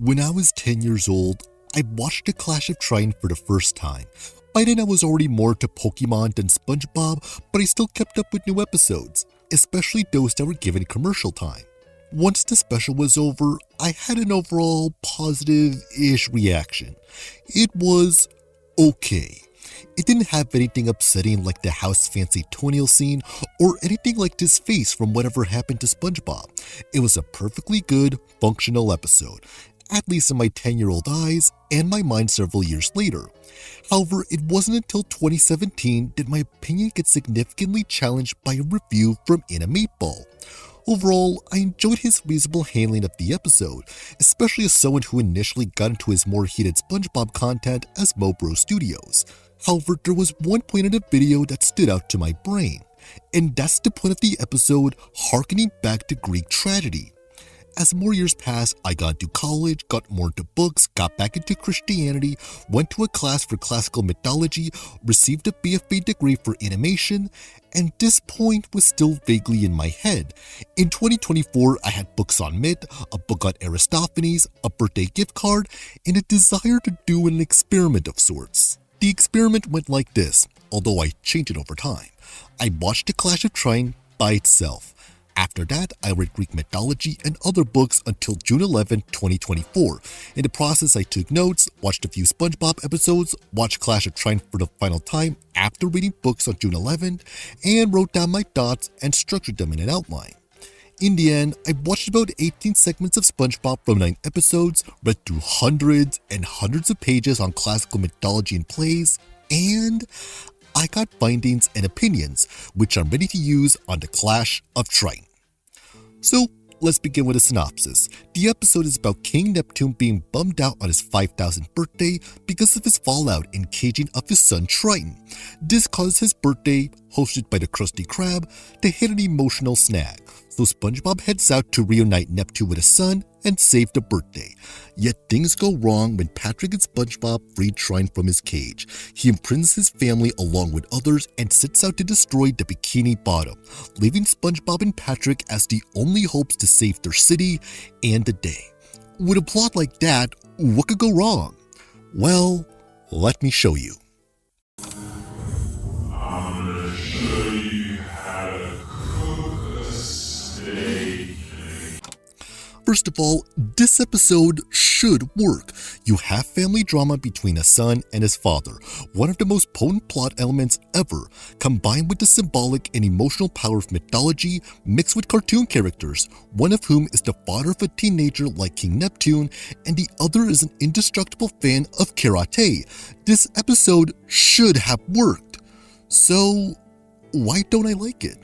When I was 10 years old, I watched A Clash of Triton for the first time. By then I was already more to Pokemon than SpongeBob, but I still kept up with new episodes, especially those that were given commercial time. Once the special was over, I had an overall positive-ish reaction. It was okay. It didn't have anything upsetting like the house fancy toenail scene or anything like this face from whatever happened to SpongeBob. It was a perfectly good, functional episode, at least in my 10-year-old eyes and my mind several years later. However, it wasn't until 2017 that my opinion gets significantly challenged by a review from Ball. Overall, I enjoyed his reasonable handling of the episode, especially as someone who initially got into his more heated SpongeBob content as Mobro Studios. However, there was one point in the video that stood out to my brain, and that's the point of the episode harkening back to Greek tragedy. As more years passed, I got into college, got more into books, got back into Christianity, went to a class for classical mythology, received a BFA degree for animation, and this point was still vaguely in my head. In 2024, I had books on myth, a book on Aristophanes, a birthday gift card, and a desire to do an experiment of sorts. The experiment went like this, although I changed it over time. I watched A Clash of Triton by itself. After that, I read Greek mythology and other books until June 11, 2024. In the process, I took notes, watched a few SpongeBob episodes, watched Clash of Triton for the final time after reading books on June 11, and wrote down my thoughts and structured them in an outline. In the end, I watched about 18 segments of SpongeBob from 9 episodes, read through hundreds and hundreds of pages on classical mythology and plays, and I got findings and opinions, which I'm ready to use on The Clash of Triton. So, let's begin with a synopsis. The episode is about King Neptune being bummed out on his 5,000th birthday because of his fallout in caging of his son Triton. This causes his birthday, hosted by the Krusty Krab, to hit an emotional snag, so SpongeBob heads out to reunite Neptune with his son and save the birthday. Yet things go wrong when Patrick and SpongeBob free Triton from his cage. He imprisons his family along with others and sets out to destroy the Bikini Bottom, leaving SpongeBob and Patrick as the only hopes to save their city and the day. With a plot like that, what could go wrong? Well, let me show you. I'm gonna show you how to cook a steak. First of all, this episode should work. You have family drama between a son and his father, one of the most potent plot elements ever, combined with the symbolic and emotional power of mythology mixed with cartoon characters, one of whom is the father of a teenager like King Neptune, and the other is an indestructible fan of karate. This episode should have worked. So, why don't I like it?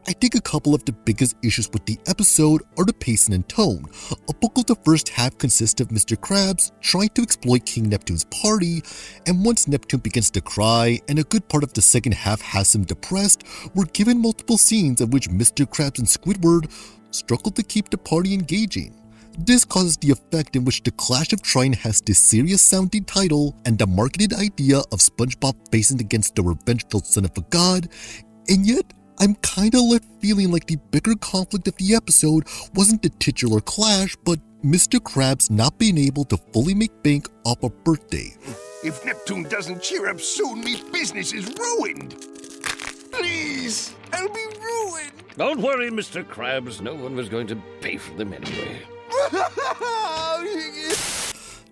I think a couple of the biggest issues with the episode are the pacing and tone. A bulk of the first half consists of Mr. Krabs trying to exploit King Neptune's party, and once Neptune begins to cry and a good part of the second half has him depressed, we're given multiple scenes in which Mr. Krabs and Squidward struggle to keep the party engaging. This causes the effect in which The Clash of Triton has this serious-sounding title and the marketed idea of SpongeBob facing against the revengeful son of a god, and yet I'm kinda left feeling like the bigger conflict of the episode wasn't the titular clash, but Mr. Krabs not being able to fully make bank off a birthday. If Neptune doesn't cheer up soon, me business is ruined. Please, I'll be ruined. Don't worry, Mr. Krabs. No one was going to pay for them anyway.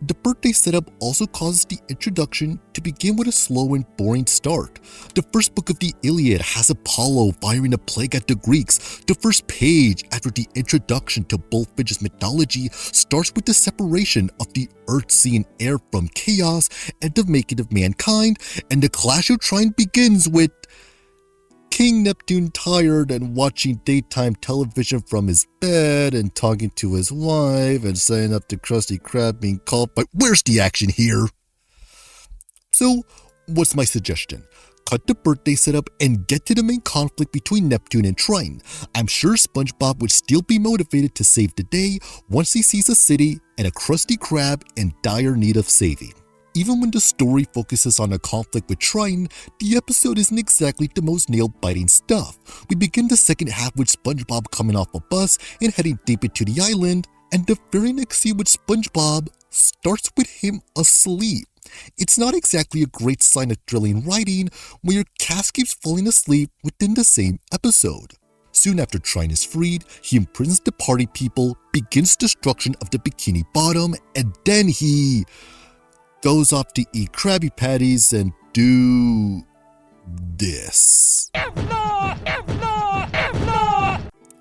The birthday setup also causes the introduction to begin with a slow and boring start. The first book of the Iliad has Apollo firing a plague at the Greeks. The first page, after the introduction to Bullfinch's mythology, starts with the separation of the earth, sea, and air from chaos and the making of mankind, and the Clash of Triton begins with King Neptune tired and watching daytime television from his bed and talking to his wife and setting up the Krusty Krab being called, but where's the action here? So, what's my suggestion? Cut the birthday setup and get to the main conflict between Neptune and Triton. I'm sure SpongeBob would still be motivated to save the day once he sees a city and a Krusty Krab in dire need of saving. Even when the story focuses on a conflict with Triton, the episode isn't exactly the most nail-biting stuff. We begin the second half with SpongeBob coming off a bus and heading deep into the island, And the very next scene with SpongeBob starts with him asleep. It's not exactly a great sign of thrilling writing when your cast keeps falling asleep within the same episode. Soon after Trine is freed, he imprisons the party people, begins destruction of the Bikini Bottom, and then he goes off to eat Krabby Patties and do this.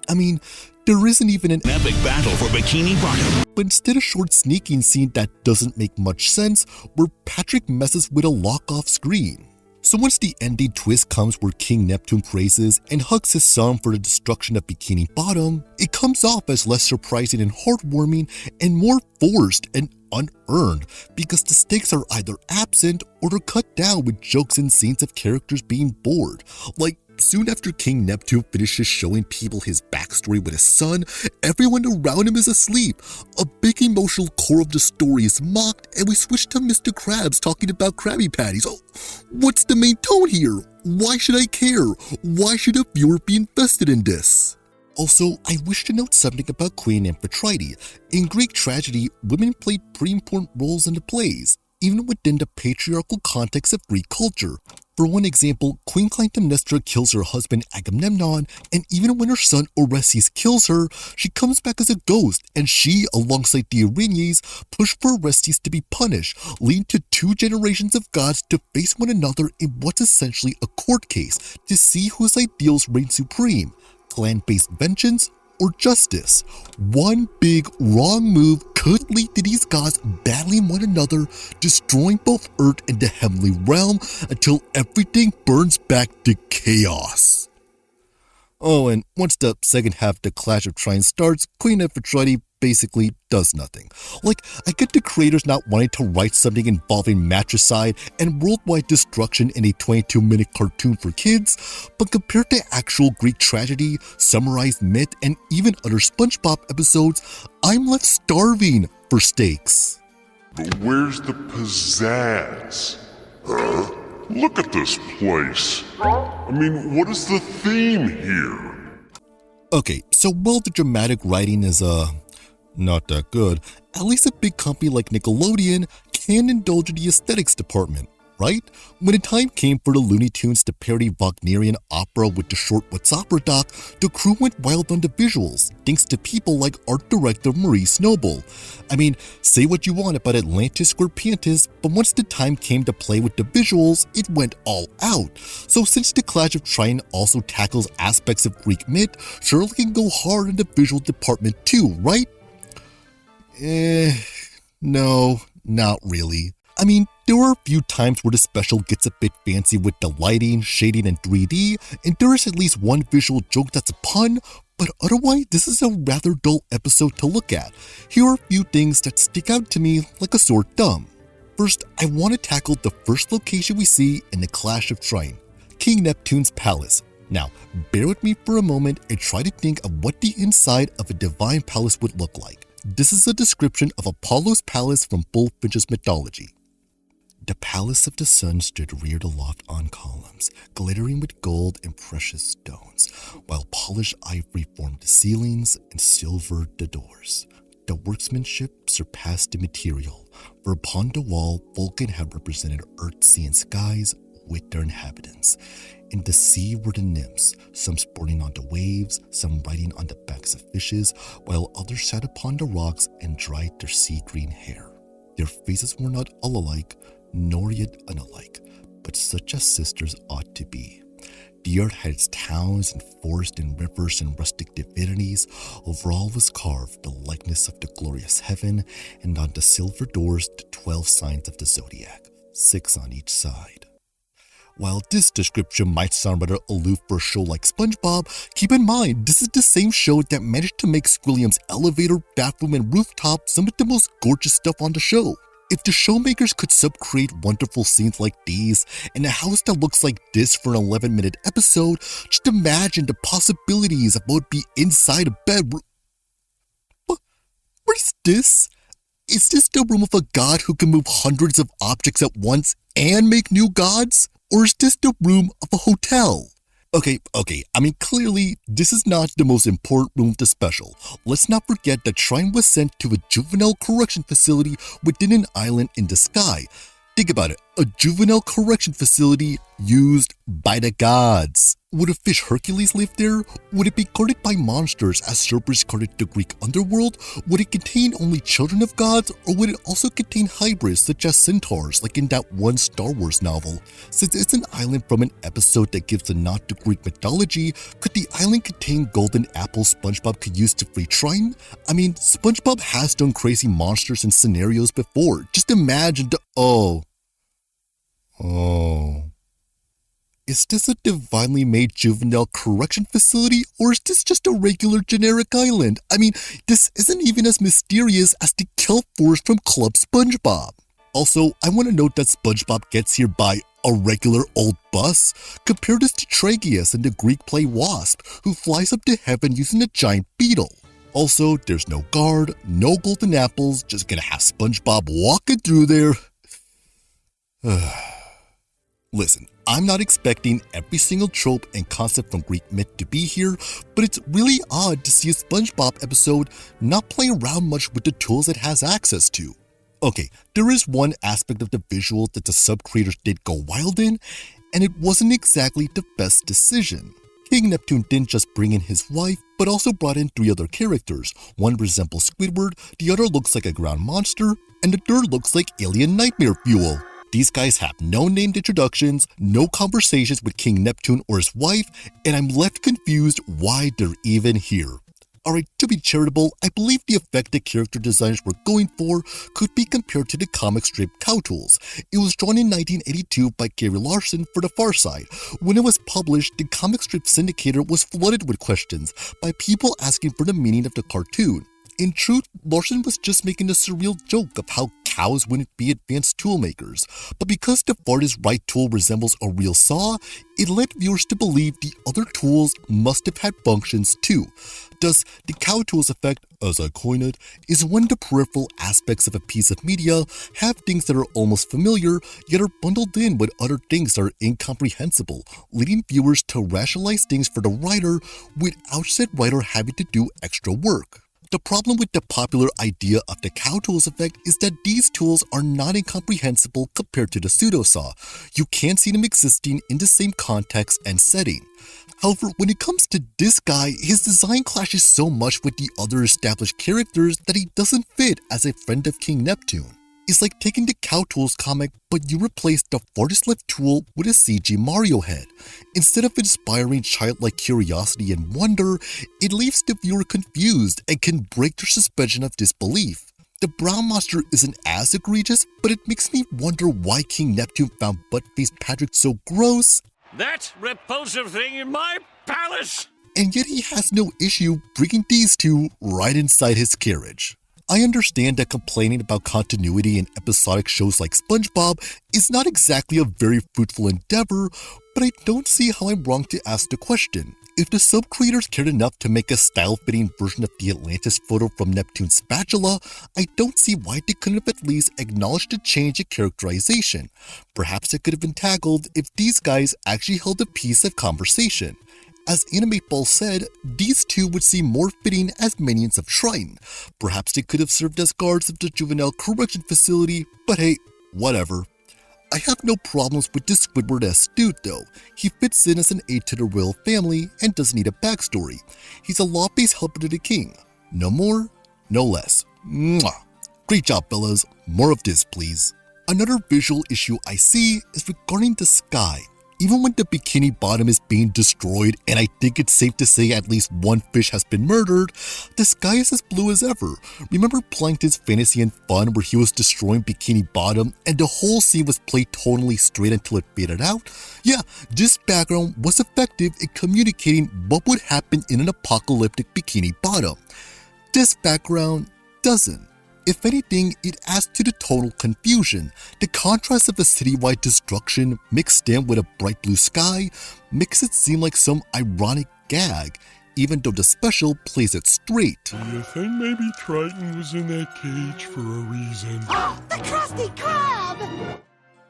I mean, there isn't even an epic battle for Bikini Bottom. But instead a short sneaking scene that doesn't make much sense, where Patrick messes with a lock off screen. So once the ending twist comes where King Neptune praises and hugs his son for the destruction of Bikini Bottom, it comes off as less surprising and heartwarming and more forced and unearned because the stakes are either absent or they're cut down with jokes and scenes of characters being bored. Like, soon after King Neptune finishes showing people his backstory with his son, everyone around him is asleep. A big emotional core of the story is mocked, and we switch to Mr. Krabs talking about Krabby Patties. Oh, what's the main tone here? Why should I care? Why should a viewer be invested in this? Also, I wish to note something about Queen Amphitrite. In Greek tragedy, women played pretty important roles in the plays, even within the patriarchal context of Greek culture. For one example, Queen Clytemnestra kills her husband Agamemnon, and even when her son Orestes kills her, she comes back as a ghost, and she, alongside the Erinyes, push for Orestes to be punished, leading to 2 generations of gods to face one another in what's essentially a court case to see whose ideals reign supreme, clan-based vengeance or justice. One big wrong move could lead to these gods battling one another, destroying both Earth and the heavenly realm until everything burns back to chaos. Oh, and once the second half of the Clash of Trine starts, Queen Amphitrite basically does nothing. Like, I get the creators not wanting to write something involving matricide and worldwide destruction in a 22-minute cartoon for kids, but compared to actual Greek tragedy, summarized myth, and even other SpongeBob episodes, I'm left starving for stakes. But where's the pizzazz? Huh? Look at this place. I mean, what is the theme here? Okay, so while the dramatic writing is, not that good, at least a big company like Nickelodeon can indulge in the aesthetics department, right? When the time came for the Looney Tunes to parody Wagnerian opera with the short What's Opera doc, the crew went wild on the visuals, thanks to people like art director Maurice Noble. I mean, say what you want about Atlantis Scorpiantis, but once the time came to play with the visuals, it went all out. So since the Clash of Trine also tackles aspects of Greek myth, surely can go hard in the visual department too, right? No, not really. I mean, there are a few times where the special gets a bit fancy with the lighting, shading, and 3D, and there is at least one visual joke that's a pun, but otherwise, this is a rather dull episode to look at. Here are a few things that stick out to me like a sore thumb. First, I want to tackle the first location we see in the Clash of Trine, King Neptune's palace. Now, bear with me for a moment and try to think of what the inside of a divine palace would look like. This is a description of Apollo's palace from Bullfinch's mythology. The palace of the sun stood reared aloft on columns, glittering with gold and precious stones, while polished ivory formed the ceilings and silver the doors. The workmanship surpassed the material, for upon the wall Vulcan had represented earth, sea, and skies with their inhabitants. In the sea were the nymphs, some sporting on the waves, some riding on the backs of fishes, while others sat upon the rocks and dried their sea-green hair. Their faces were not all alike, nor yet unalike, but such as sisters ought to be. The earth had its towns and forests and rivers and rustic divinities. Over all was carved the likeness of the glorious heaven, and on the silver doors the 12 signs of the zodiac, 6 on each side. While this description might sound rather aloof for a show like SpongeBob, keep in mind this is the same show that managed to make Squilliam's elevator, bathroom, and rooftop some of the most gorgeous stuff on the show. If the showmakers could sub-create wonderful scenes like these in a house that looks like this for an 11-minute episode, just imagine the possibilities of what would be inside a bedroom. What is this? Is this the room of a god who can move hundreds of objects at once and make new gods? Or is this the room of a hotel? Okay, I mean, clearly, this is not the most important room of the special. Let's not forget that Shrine was sent to a juvenile correction facility within an island in the sky. Think about it, a juvenile correction facility used by the gods. Would a fish Hercules live there? Would it be guarded by monsters as Cerberus guarded the Greek underworld? Would it contain only children of gods, or would it also contain hybrids such as centaurs like in that one Star Wars novel? Since it's an island from an episode that gives a nod to Greek mythology, could the island contain golden apples SpongeBob could use to free Shrine? I mean, SpongeBob has done crazy monsters and scenarios before. Just imagine the— Oh. Is this a divinely made juvenile correction facility, or is this just a regular generic island? I mean, this isn't even as mysterious as the kelp forest from Club SpongeBob. Also, I want to note that SpongeBob gets here by a regular old bus. Compare this to Tragius in the Greek play Wasp, who flies up to heaven using a giant beetle. Also, there's no guard, no golden apples, just gonna have SpongeBob walking through there. Listen, I'm not expecting every single trope and concept from Greek myth to be here, but it's really odd to see a SpongeBob episode not play around much with the tools it has access to. Okay, there is one aspect of the visual that the sub-creators did go wild in, and it wasn't exactly the best decision. King Neptune didn't just bring in his wife, but also brought in 3 other characters. One resembles Squidward, the other looks like a ground monster, and the third looks like alien nightmare fuel. These guys have no named introductions, no conversations with King Neptune or his wife, and I'm left confused why they're even here. Alright, to be charitable, I believe the effect the character designers were going for could be compared to the comic strip Cow Tools. It was drawn in 1982 by Gary Larson for The Far Side. When it was published, the comic strip syndicator was flooded with questions by people asking for the meaning of the cartoon. In truth, Larson was just making a surreal joke of how cows wouldn't be advanced tool makers, but because the farthest right tool resembles a real saw, it led viewers to believe the other tools must have had functions too. Thus, the cow tools effect, as I coin it, is when the peripheral aspects of a piece of media have things that are almost familiar, yet are bundled in with other things that are incomprehensible, leading viewers to rationalize things for the writer without said writer having to do extra work. The problem with the popular idea of the cow tools effect is that these tools are not incomprehensible compared to the pseudo-saw. You can't see them existing in the same context and setting. However, when it comes to this guy, his design clashes so much with the other established characters that he doesn't fit as a friend of King Neptune. It's like taking the Cow Tools comic, but you replace the farthest left tool with a CG Mario head. Instead of inspiring childlike curiosity and wonder, it leaves the viewer confused and can break their suspension of disbelief. The brown monster isn't as egregious, but it makes me wonder why King Neptune found butt-faced Patrick so gross. That repulsive thing in my palace! And yet he has no issue bringing these two right inside his carriage. I understand that complaining about continuity in episodic shows like SpongeBob is not exactly a very fruitful endeavor, but I don't see how I'm wrong to ask the question. If the sub-creators cared enough to make a style-fitting version of the Atlantis photo from Neptune's spatula, I don't see why they couldn't have at least acknowledged the change in characterization. Perhaps it could have been tackled if these guys actually held a piece of conversation. As Anime Ball said, these two would seem more fitting as minions of Shrine. Perhaps they could have served as guards of the juvenile correction facility, but hey, whatever. I have no problems with this Squidward-esque dude though. He fits in as an aide to the royal family and doesn't need a backstory. He's a law-based helper to the king. No more, no less. Mwah. Great job, fellas. More of this, please. Another visual issue I see is regarding the sky. Even when the Bikini Bottom is being destroyed, and I think it's safe to say at least one fish has been murdered, the sky is as blue as ever. Remember Plankton's Fantasy and Fun where he was destroying Bikini Bottom and the whole scene was played tonally straight until it faded out? Yeah, this background was effective in communicating what would happen in an apocalyptic Bikini Bottom. This background doesn't. If anything, it adds to the total confusion. The contrast of a citywide destruction mixed in with a bright blue sky makes it seem like some ironic gag, even though the special plays it straight. Do you think maybe Triton was in that cage for a reason? The Krusty Krab!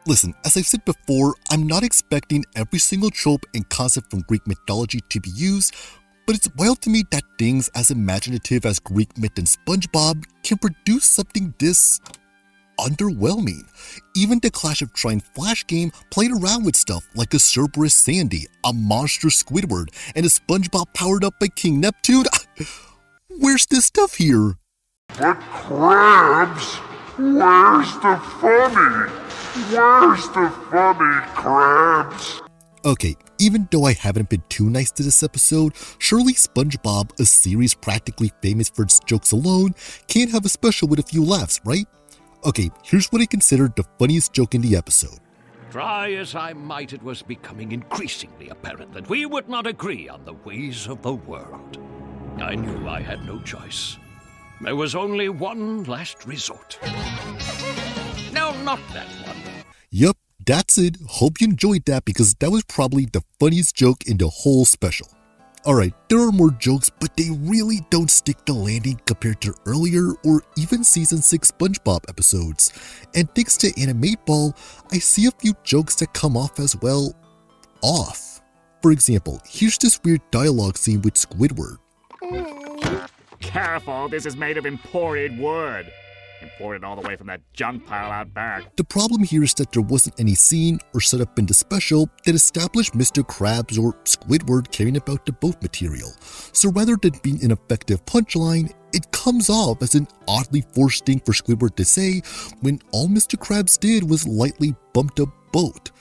Listen, as I've said before, I'm not expecting every single trope and concept from Greek mythology to be used, but it's wild to me that things as imaginative as Greek myth and SpongeBob can produce something this underwhelming. Even the Clash of Trine Flash game played around with stuff like a Cerberus Sandy, a monster Squidward, and a SpongeBob powered up by King Neptune. Where's this stuff here? But Krabs, where's the funny? Where's the funny, Krabs? Okay, even though I haven't been too nice to this episode, surely SpongeBob, a series practically famous for its jokes alone, can't have a special with a few laughs, right? Okay, here's what I considered the funniest joke in the episode. Try as I might, it was becoming increasingly apparent that we would not agree on the ways of the world. I knew I had no choice. There was only one last resort. No, not that one. Yup, that's it. Hope you enjoyed that because that was probably the funniest joke in the whole special. Alright, there are more jokes, but they really don't stick the landing compared to earlier or even Season 6 SpongeBob episodes. And thanks to Animate Ball, I see a few jokes that come off as, well, off. For example, here's this weird dialogue scene with Squidward. Careful, this is made of imported wood. Imported all the way from that junk pile out back. The problem here is that there wasn't any scene or setup in the special that established Mr. Krabs or Squidward caring about the boat material. So rather than being an effective punchline, it comes off as an oddly forced thing for Squidward to say when all Mr. Krabs did was lightly bumped a boat.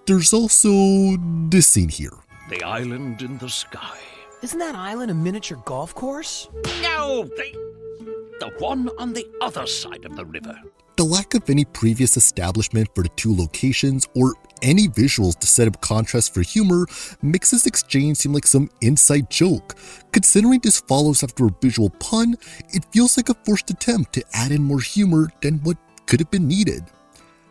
There's also this scene here. The island in the sky. Isn't that island a miniature golf course? No, the one on the other side of the river. The lack of any previous establishment for the two locations or any visuals to set up contrast for humor makes this exchange seem like some inside joke. Considering this follows after a visual pun, it feels like a forced attempt to add in more humor than what could have been needed.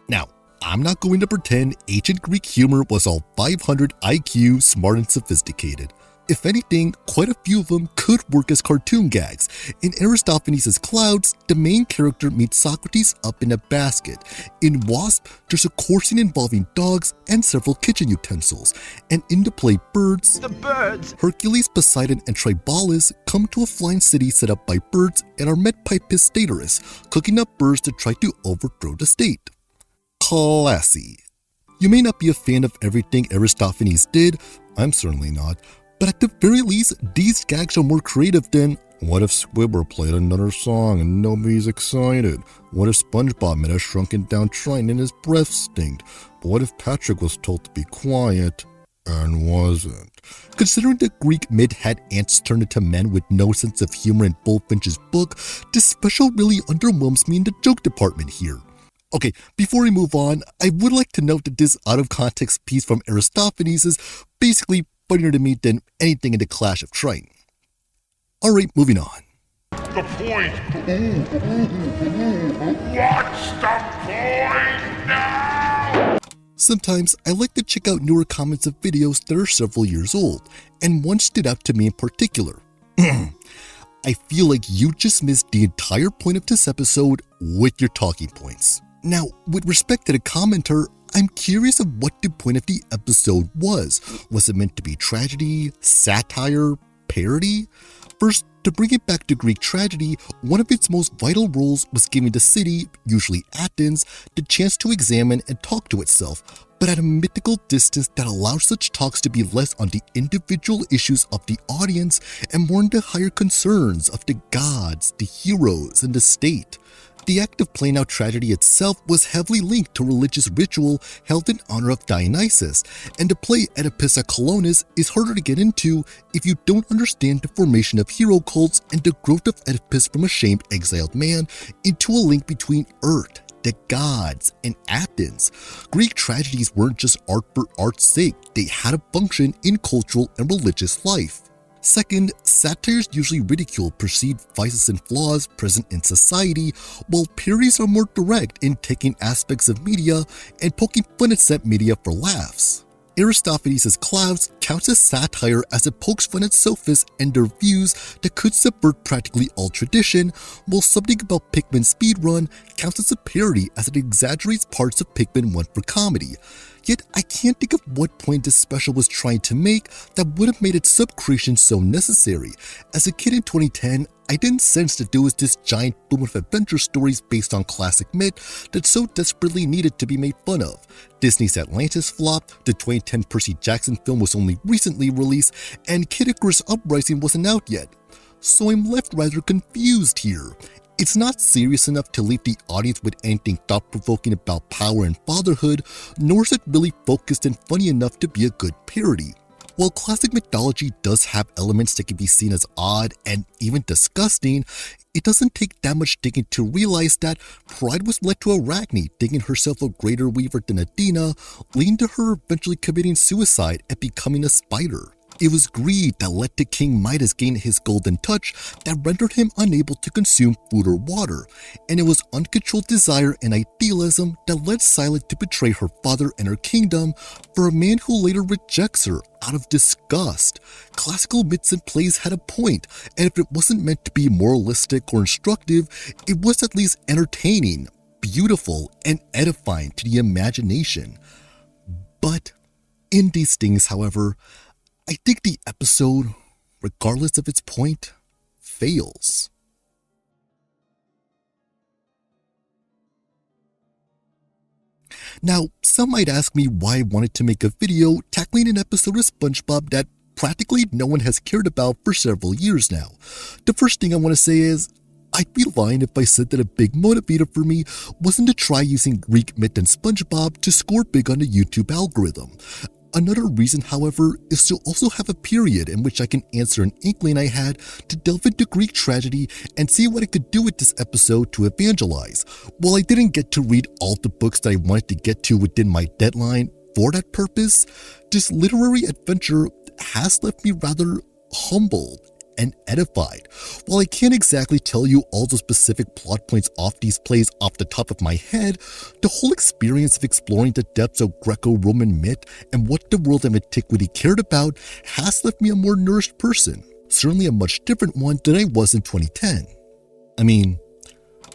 Now, I'm not going to pretend ancient Greek humor was all 500 IQ, smart and sophisticated. If anything, quite a few of them could work as cartoon gags. In Aristophanes' Clouds, the main character meets Socrates up in a basket. In Wasp, there's a coursing involving dogs and several kitchen utensils. And in the play Birds, The birds! Hercules, Poseidon, and Tribalus come to a flying city set up by birds and are met by Pistaterus, cooking up birds to try to overthrow the state. Classy. You may not be a fan of everything Aristophanes did, I'm certainly not, but at the very least, these gags are more creative than, what if Squidward played another song and nobody's excited? What if SpongeBob met a shrunken down Trine and his breath stinked? But what if Patrick was told to be quiet and wasn't? Considering that Greek myth had ants turned into men with no sense of humor in Bullfinch's book, this special really underwhelms me in the joke department here. Okay, before we move on, I would like to note that this out-of-context piece from Aristophanes is basically funnier to me than anything in the Clash of Trine. Alright, moving on. The point! What's the point now? Sometimes I like to check out newer comments of videos that are several years old, and one stood out to me in particular. I feel like you just missed the entire point of this episode with your talking points. Now, with respect to the commenter, I'm curious of what the point of the episode was. Was it meant to be tragedy, satire, parody? First, to bring it back to Greek tragedy, one of its most vital roles was giving the city, usually Athens, the chance to examine and talk to itself, but at a mythical distance that allows such talks to be less on the individual issues of the audience and more on the higher concerns of the gods, the heroes, and the state. The act of playing out tragedy itself was heavily linked to religious ritual held in honor of Dionysus, and to play Oedipus at Colonus is harder to get into if you don't understand the formation of hero cults and the growth of Oedipus from a shamed, exiled man into a link between Earth, the gods, and Athens. Greek tragedies weren't just art for art's sake, they had a function in cultural and religious life. Second, satires usually ridicule perceived vices and flaws present in society, while parodies are more direct in taking aspects of media and poking fun at said media for laughs. Aristophanes' Clouds counts as satire as it pokes fun at sophists and their views that could subvert practically all tradition, while something about Pikmin Speedrun counts as a parody as it exaggerates parts of Pikmin 1 for comedy. Yet I can't think of what point this special was trying to make that would have made its sub-creation so necessary. As a kid in 2010, I didn't sense that there was this giant boom of adventure stories based on classic myth that so desperately needed to be made fun of. Disney's Atlantis flopped, the 2010 Percy Jackson film was only recently released, and Kid Icarus Uprising wasn't out yet. So I'm left rather confused here. It's not serious enough to leave the audience with anything thought-provoking about power and fatherhood, nor is it really focused and funny enough to be a good parody. While classic mythology does have elements that can be seen as odd and even disgusting, it doesn't take that much digging to realize that pride was led to Arachne digging herself a greater weaver than Athena, leading to her eventually committing suicide and becoming a spider. It was greed that led to King Midas gain his golden touch that rendered him unable to consume food or water, and it was uncontrolled desire and idealism that led Silent to betray her father and her kingdom for a man who later rejects her out of disgust. Classical myths and plays had a point, and if it wasn't meant to be moralistic or instructive, it was at least entertaining, beautiful, and edifying to the imagination. But in these things, however, I think the episode, regardless of its point, fails. Now, some might ask me why I wanted to make a video tackling an episode of SpongeBob that practically no one has cared about for several years now. The first thing I want to say is, I'd be lying if I said that a big motivator for me wasn't to try using Greek myth and SpongeBob to score big on the YouTube algorithm. Another reason, however, is to also have a period in which I can answer an inkling I had to delve into Greek tragedy and see what I could do with this episode to evangelize. While I didn't get to read all the books that I wanted to get to within my deadline for that purpose, this literary adventure has left me rather humbled and edified. While I can't exactly tell you all the specific plot points off these plays off the top of my head, the whole experience of exploring the depths of Greco-Roman myth and what the world of antiquity cared about has left me a more nourished person, certainly a much different one than I was in 2010. I mean,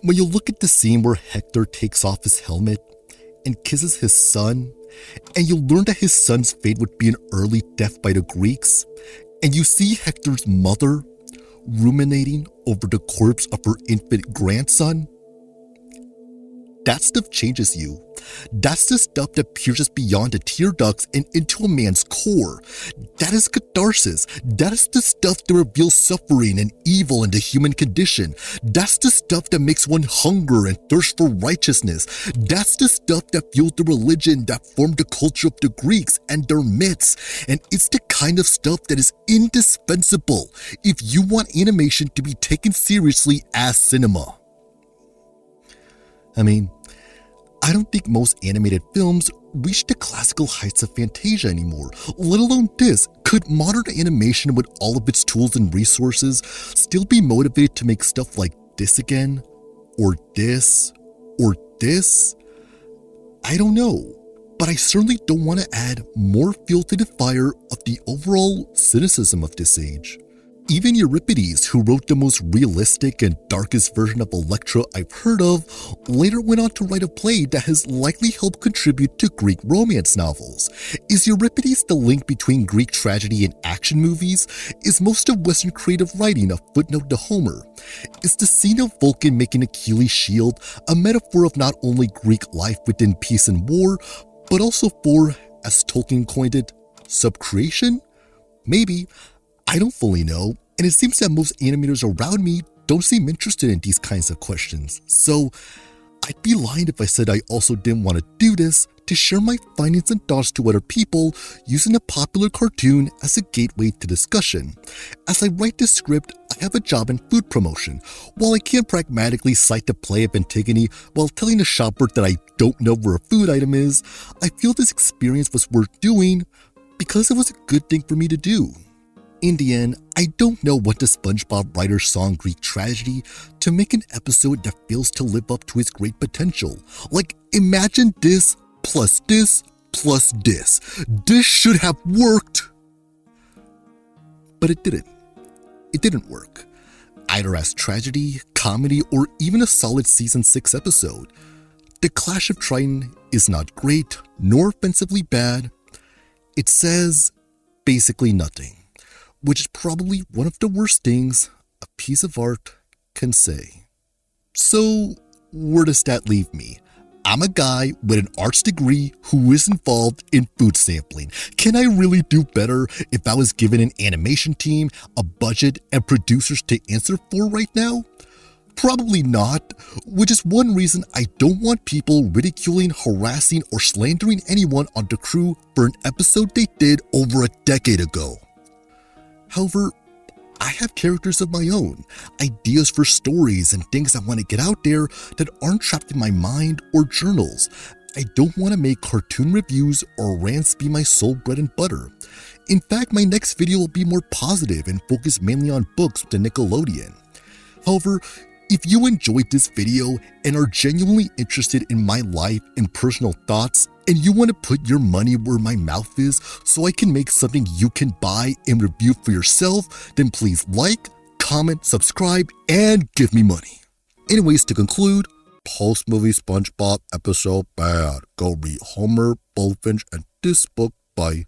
when you look at the scene where Hector takes off his helmet and kisses his son, and you learn that his son's fate would be an early death by the Greeks, and you see Hector's mother ruminating over the corpse of her infant grandson, that stuff changes you. That's the stuff that pierces beyond the tear ducts and into a man's core. That is catharsis. That is the stuff that reveals suffering and evil in the human condition. That's the stuff that makes one hunger and thirst for righteousness. That's the stuff that fueled the religion that formed the culture of the Greeks and their myths. And it's the kind of stuff that is indispensable if you want animation to be taken seriously as cinema. I mean, I don't think most animated films reach the classical heights of Fantasia anymore, let alone this. Could modern animation with all of its tools and resources still be motivated to make stuff like this again? Or this? Or this? I don't know, but I certainly don't want to add more fuel to the fire of the overall cynicism of this age. Even Euripides, who wrote the most realistic and darkest version of Electra I've heard of, later went on to write a play that has likely helped contribute to Greek romance novels. Is Euripides the link between Greek tragedy and action movies? Is most of Western creative writing a footnote to Homer? Is the scene of Vulcan making Achilles' shield a metaphor of not only Greek life within peace and war, but also for, as Tolkien coined it, subcreation? Maybe. I don't fully know, and it seems that most animators around me don't seem interested in these kinds of questions. So I'd be lying if I said I also didn't want to do this to share my findings and thoughts to other people using a popular cartoon as a gateway to discussion. As I write this script, I have a job in food promotion. While I can't pragmatically cite the play of Antigone while telling a shopper that I don't know where a food item is, I feel this experience was worth doing because it was a good thing for me to do. In the end, I don't know what the SpongeBob writer saw in Greek tragedy to make an episode that fails to live up to its great potential. Like, imagine this plus this plus this. This should have worked. but it didn't. It didn't work. Either as tragedy, comedy, or even a solid season 6 episode. The Clash of Triton is not great, nor offensively bad. It says basically nothing, which is probably one of the worst things a piece of art can say. So, where does that leave me? I'm a guy with an arts degree who is involved in food sampling. Can I really do better if I was given an animation team, a budget, and producers to answer for right now? Probably not, which is one reason I don't want people ridiculing, harassing, or slandering anyone on the crew for an episode they did over a decade ago. However, I have characters of my own, ideas for stories and things I want to get out there that aren't trapped in my mind or journals. I don't want to make cartoon reviews or rants be my sole bread and butter. In fact, my next video will be more positive and focus mainly on books with the Nickelodeon. However, if you enjoyed this video and are genuinely interested in my life and personal thoughts, and you want to put your money where my mouth is so I can make something you can buy and review for yourself, then please like, comment, subscribe, and give me money. Anyways, to conclude, post-movie SpongeBob episode bad. Go read Homer, Bullfinch, and this book. Bye.